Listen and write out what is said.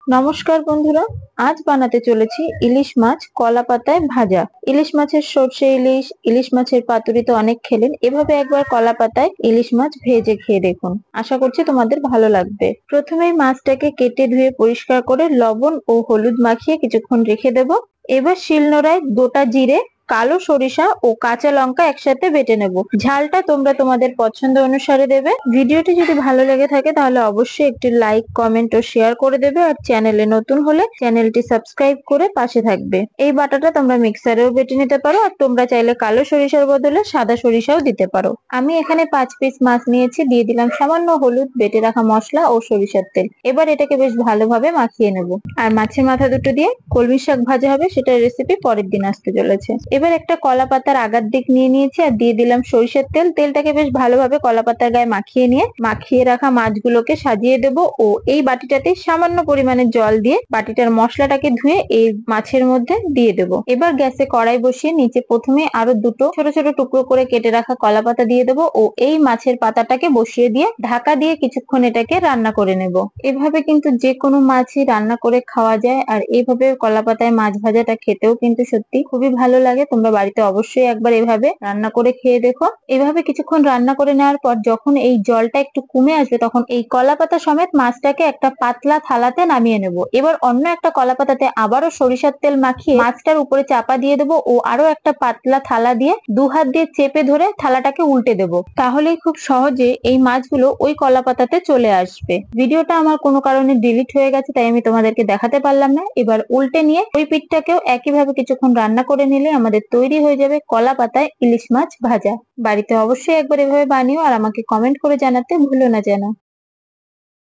নমস্কার বন্ধুরা, আজ বানাতে চলেছি ইলিশ মাছ কলা পাতায় ভাজা। ইলিশ মাছের সর্ষে ইলিশ, ইলিশ মাছের পাতুরি তো অনেক খেলেন, এভাবে একবার কলা পাতায় ইলিশ মাছ ভেজে খেয়ে দেখুন। আশা করছি তোমাদের ভালো লাগবে। প্রথমেই মাছটাকে কেটে ধুয়ে পরিষ্কার করে লবণ ও হলুদ মাখিয়ে কিছুক্ষণ রেখে দেব। এবার শিলনোড়ায় গোটা জিরে, কালো সরিষা ও কাঁচা লঙ্কা একসাথে বেটে নেব। ঝালটা তোমরা তোমাদের পছন্দ অনুসারে দেবে। ভিডিওটি যদি ভালো লেগে থাকে তাহলে অবশ্যই একটি লাইক, কমেন্ট ও শেয়ার করে দেবে, আর চ্যানেলে নতুন হলে চ্যানেলটি সাবস্ক্রাইব করে পাশে থাকবে। এই বাটাটা তোমরা মিক্সারেও বেটে নিতে পারো, আর তোমরা চাইলে কালো সরিষার বদলে সাদা সরিষাও দিতে পারো। আমি এখানে 5 পিস মাছ নিয়েছি, দিয়ে দিলাম সামান্য হলুদ, বেটে রাখা মশলা ও সরিষার তেল। এবার এটাকে বেশ ভালোভাবে মাখিয়ে নেব। আর মাছের মাথা দুটো দিয়ে কলমি শাক ভাজা হবে, সেটার রেসিপি পরের দিন আসতে চলেছে। এবার একটা কলা পাতার আগার দিক নিয়ে নিয়েছি আর দিয়ে দিলাম সরিষার তেল। তেলটাকে বেশ ভালোভাবে কলা পাতার গায়ে মাখিয়ে রাখা মাছগুলোকে সাজিয়ে দেব ও এই বাটিটাতে সামান্য পরিমাণে জল দিয়ে বাটিটার মশলাটাকে ধুয়ে এই মাছের মধ্যে দিয়ে দেব। এবার গ্যাসে কড়াই বসিয়ে নিচে প্রথমে আরো দুটো ছোট ছোট টুকরো করে কেটে রাখা কলা পাতা দিয়ে দেব ও এই মাছের পাতাটাকে বসিয়ে দিয়ে ঢাকা দিয়ে কিছুক্ষণ এটাকে রান্না করে নেব। এভাবে কিন্তু যে কোনো মাছই রান্না করে খাওয়া যায়, আর এইভাবে কলা পাতায় মাছ ভাজাটা খেতেও কিন্তু সত্যি খুবই ভালো লাগে। তোমরা বাড়িতে অবশ্যই একবার এভাবে রান্না করে খেয়ে দেখো। এভাবে কিছুক্ষণ রান্না করে নেওয়ার পর যখন এই জলটা একটু কমে আসবে, তখন এই কলা পাতা সমেত মাছটাকে একটা পাতলা থালাতে নামিয়ে নেব। এবার অন্য একটা কলা পাতাতে আবারও সরিষার তেল মাখিয়ে মাছটার উপরে চাপা দিয়ে দেবো ও আরো একটা পাতলা থালা দিয়ে দু হাত দিয়ে চেপে ধরে থালাটাকে উল্টে দেব। তাহলেই খুব সহজে এই মাছগুলো ওই কলা পাতাতে চলে আসবে। ভিডিওটা আমার কোনো কারণে ডিলিট হয়ে গেছে, তাই আমি তোমাদেরকে দেখাতে পারলাম না। এবার উল্টে নিয়ে ওই পিঠটাকেও একইভাবে কিছুক্ষণ রান্না করে নিলে আমাদের তৈরি হয়ে যাবে কলা পাতায় ইলিশ মাছ ভাজা। বাড়িতে অবশ্যই একবার এভাবে বানিও, আর আমাকে কমেন্ট করে জানাতে ভুলো না যেন।